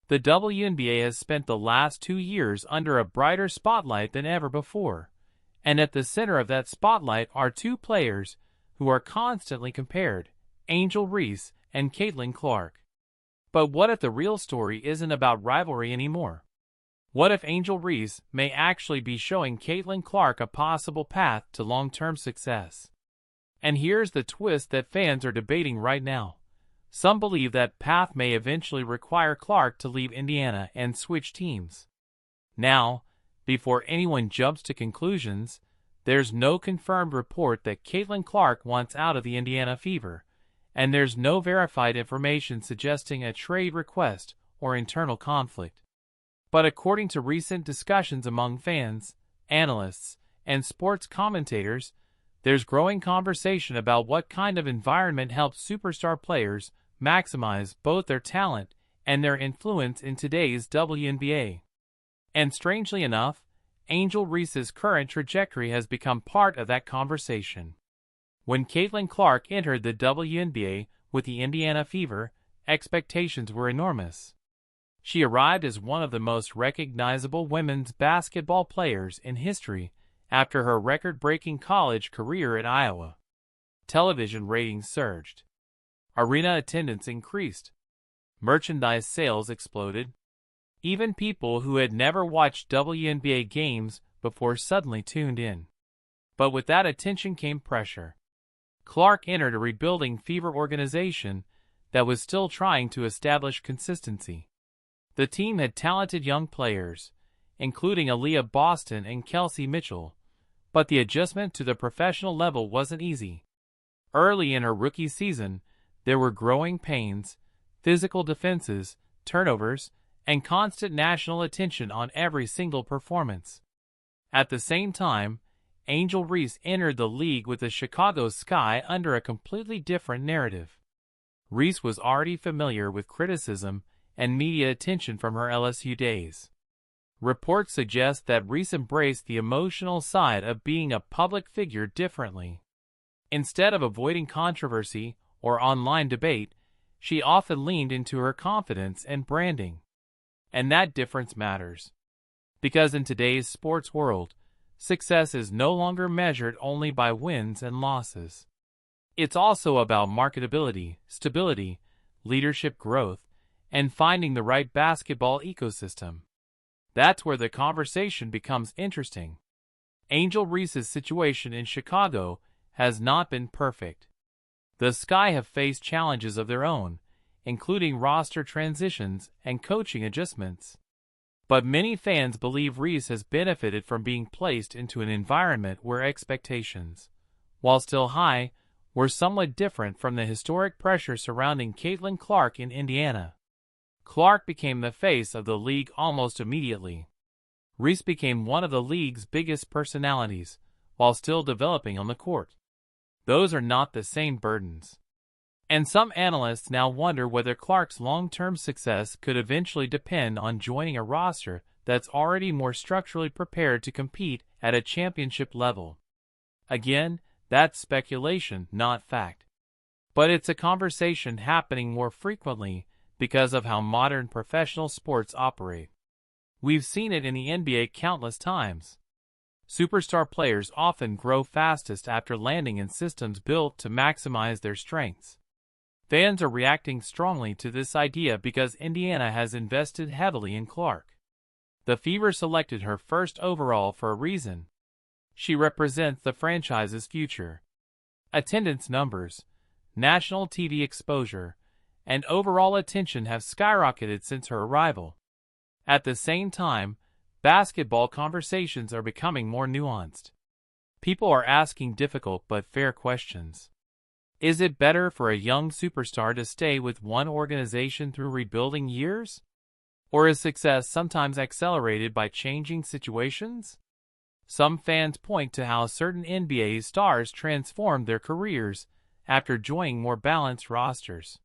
The WNBA has spent the last 2 years under a brighter spotlight than ever before, and at the center of that spotlight are two players who are constantly compared, Angel Reese and Caitlin Clark. But what if the real story isn't about rivalry anymore? What if Angel Reese may actually be showing Caitlin Clark a possible path to long-term success? And here's the twist that fans are debating right now. Some believe that path may eventually require Clark to leave Indiana and switch teams. Now, before anyone jumps to conclusions, there's no confirmed report that Caitlin Clark wants out of the Indiana Fever, and there's no verified information suggesting a trade request or internal conflict. But according to recent discussions among fans, analysts, and sports commentators, there's growing conversation about what kind of environment helps superstar players maximize both their talent and their influence in today's WNBA. And strangely enough, Angel Reese's current trajectory has become part of that conversation. When Caitlin Clark entered the WNBA with the Indiana Fever, expectations were enormous. She arrived as one of the most recognizable women's basketball players in history after her record-breaking college career at Iowa. Television ratings surged. Arena attendance increased. Merchandise sales exploded. Even people who had never watched WNBA games before suddenly tuned in. But with that attention came pressure. Clark entered a rebuilding Fever organization that was still trying to establish consistency. The team had talented young players, including Aaliyah Boston and Kelsey Mitchell, but the adjustment to the professional level wasn't easy. Early in her rookie season, there were growing pains, physical defenses, turnovers, and constant national attention on every single performance. At the same time, Angel Reese entered the league with the Chicago Sky under a completely different narrative. Reese was already familiar with criticism and media attention from her LSU days. Reports suggest that Reese embraced the emotional side of being a public figure differently. Instead of avoiding controversy or online debate, she often leaned into her confidence and branding. And that difference matters. Because in today's sports world, success is no longer measured only by wins and losses. It's also about marketability, stability, leadership growth, and finding the right basketball ecosystem. That's where the conversation becomes interesting. Angel Reese's situation in Chicago has not been perfect. The Sky have faced challenges of their own, including roster transitions and coaching adjustments. But many fans believe Reese has benefited from being placed into an environment where expectations, while still high, were somewhat different from the historic pressure surrounding Caitlin Clark in Indiana. Clark became the face of the league almost immediately. Reese became one of the league's biggest personalities, while still developing on the court. Those are not the same burdens. And some analysts now wonder whether Clark's long-term success could eventually depend on joining a roster that's already more structurally prepared to compete at a championship level. Again, that's speculation, not fact. But it's a conversation happening more frequently because of how modern professional sports operate. We've seen it in the NBA countless times. Superstar players often grow fastest after landing in systems built to maximize their strengths. Fans are reacting strongly to this idea because Indiana has invested heavily in Clark. The Fever selected her first overall for a reason. She represents the franchise's future. Attendance numbers, national TV exposure, and overall attention have skyrocketed since her arrival. At the same time, basketball conversations are becoming more nuanced. People are asking difficult but fair questions. Is it better for a young superstar to stay with one organization through rebuilding years? Or is success sometimes accelerated by changing situations? Some fans point to how certain NBA stars transformed their careers after joining more balanced rosters.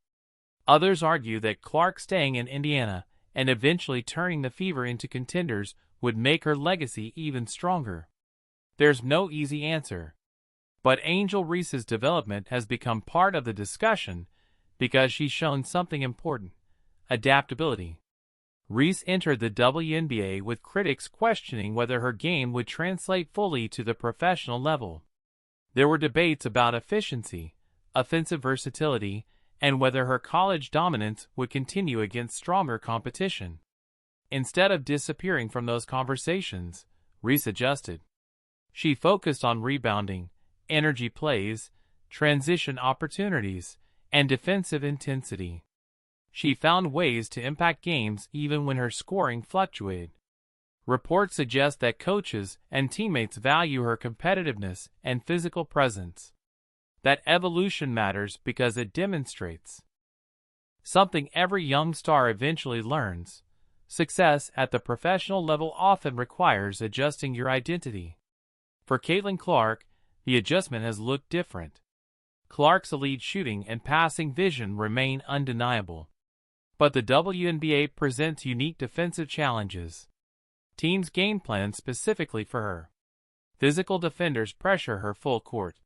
Others argue that Clark staying in Indiana and eventually turning the Fever into contenders would make her legacy even stronger. There's no easy answer. But Angel Reese's development has become part of the discussion because she's shown something important: adaptability. Reese entered the WNBA with critics questioning whether her game would translate fully to the professional level. There were debates about efficiency, offensive versatility, and whether her college dominance would continue against stronger competition. Instead of disappearing from those conversations, Reese adjusted. She focused on rebounding, energy plays, transition opportunities, and defensive intensity. She found ways to impact games even when her scoring fluctuated. Reports suggest that coaches and teammates value her competitiveness and physical presence. That evolution matters because it demonstrates something every young star eventually learns. Success at the professional level often requires adjusting your identity. For Caitlin Clark, the adjustment has looked different. Clark's elite shooting and passing vision remain undeniable. But the WNBA presents unique defensive challenges. Teams game plan specifically for her. Physical defenders pressure her full court.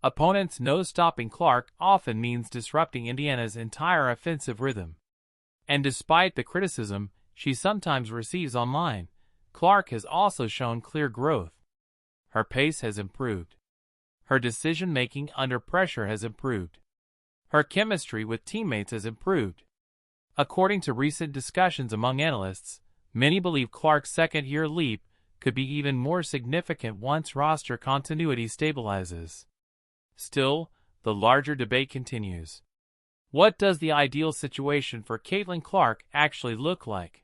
Opponents know stopping Clark often means disrupting Indiana's entire offensive rhythm. And despite the criticism she sometimes receives online, Clark has also shown clear growth. Her pace has improved. Her decision-making under pressure has improved. Her chemistry with teammates has improved. According to recent discussions among analysts, many believe Clark's second-year leap could be even more significant once roster continuity stabilizes. Still, the larger debate continues. What does the ideal situation for Caitlin Clark actually look like?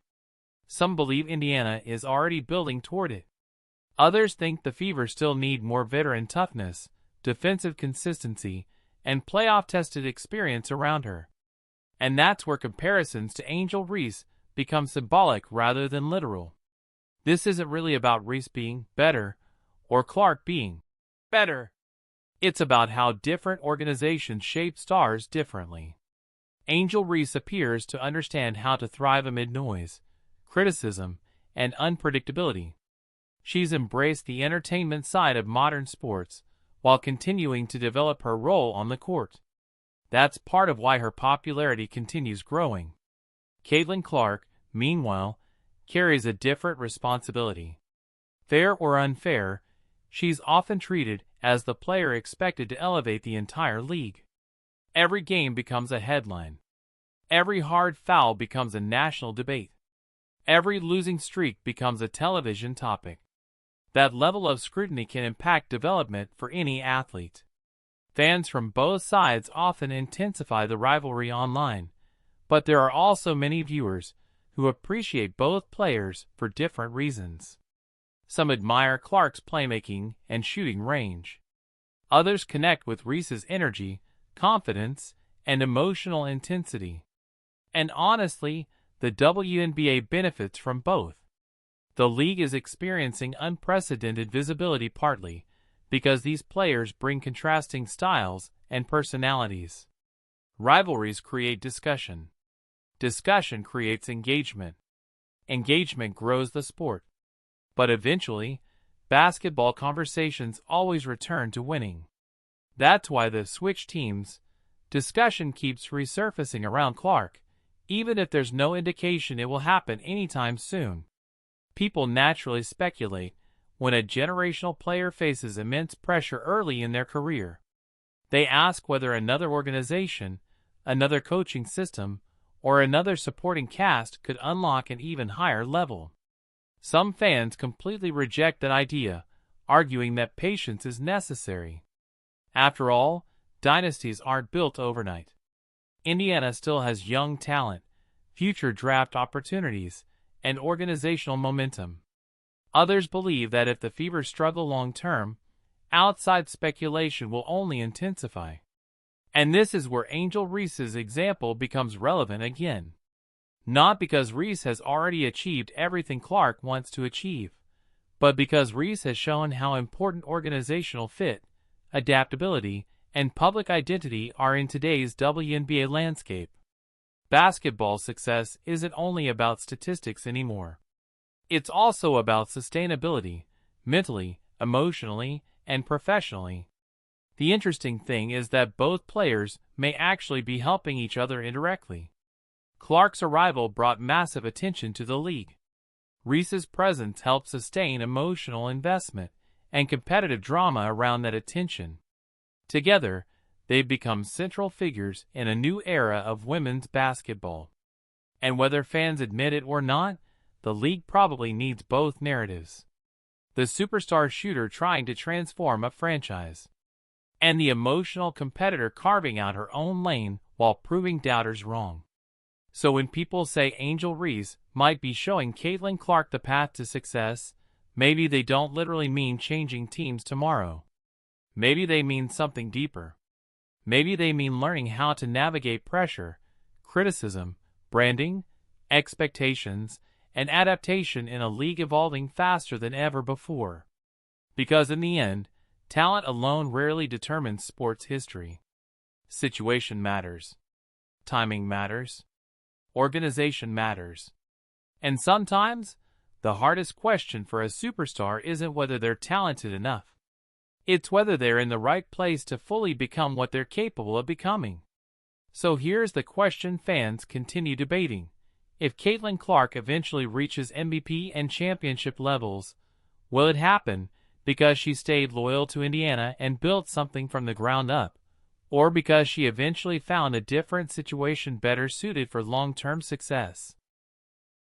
Some believe Indiana is already building toward it. Others think the Fever still need more veteran toughness, defensive consistency, and playoff-tested experience around her. And that's where comparisons to Angel Reese become symbolic rather than literal. This isn't really about Reese being better or Clark being better. It's about how different organizations shape stars differently. Angel Reese appears to understand how to thrive amid noise, criticism, and unpredictability. She's embraced the entertainment side of modern sports while continuing to develop her role on the court. That's part of why her popularity continues growing. Caitlin Clark, meanwhile, carries a different responsibility. Fair or unfair, she's often treated as the player expected to elevate the entire league. Every game becomes a headline. Every hard foul becomes a national debate. Every losing streak becomes a television topic. That level of scrutiny can impact development for any athlete. Fans from both sides often intensify the rivalry online, but there are also many viewers who appreciate both players for different reasons. Some admire Clark's playmaking and shooting range. Others connect with Reese's energy, confidence, and emotional intensity. And honestly, the WNBA benefits from both. The league is experiencing unprecedented visibility partly because these players bring contrasting styles and personalities. Rivalries create discussion. Discussion creates engagement. Engagement grows the sport. But eventually, basketball conversations always return to winning. That's why the switch teams discussion keeps resurfacing around Clark, even if there's no indication it will happen anytime soon. People naturally speculate when a generational player faces immense pressure early in their career. They ask whether another organization, another coaching system, or another supporting cast could unlock an even higher level. Some fans completely reject that idea, arguing that patience is necessary. After all, dynasties aren't built overnight. Indiana still has young talent, future draft opportunities, and organizational momentum. Others believe that if the Fever struggle long-term, outside speculation will only intensify. And this is where Angel Reese's example becomes relevant again. Not because Reese has already achieved everything Clark wants to achieve, but because Reese has shown how important organizational fit, adaptability, and public identity are in today's WNBA landscape. Basketball success isn't only about statistics anymore. It's also about sustainability, mentally, emotionally, and professionally. The interesting thing is that both players may actually be helping each other indirectly. Clark's arrival brought massive attention to the league. Reese's presence helped sustain emotional investment and competitive drama around that attention. Together, they've become central figures in a new era of women's basketball. And whether fans admit it or not, the league probably needs both narratives. The superstar shooter trying to transform a franchise, and the emotional competitor carving out her own lane while proving doubters wrong. So when people say Angel Reese might be showing Caitlin Clark the path to success, maybe they don't literally mean changing teams tomorrow. Maybe they mean something deeper. Maybe they mean learning how to navigate pressure, criticism, branding, expectations, and adaptation in a league evolving faster than ever before. Because in the end, talent alone rarely determines sports history. Situation matters. Timing matters. Organization matters. And sometimes, the hardest question for a superstar isn't whether they're talented enough. It's whether they're in the right place to fully become what they're capable of becoming. So here's the question fans continue debating. If Caitlin Clark eventually reaches MVP and championship levels, will it happen because she stayed loyal to Indiana and built something from the ground up, or because she eventually found a different situation better suited for long-term success?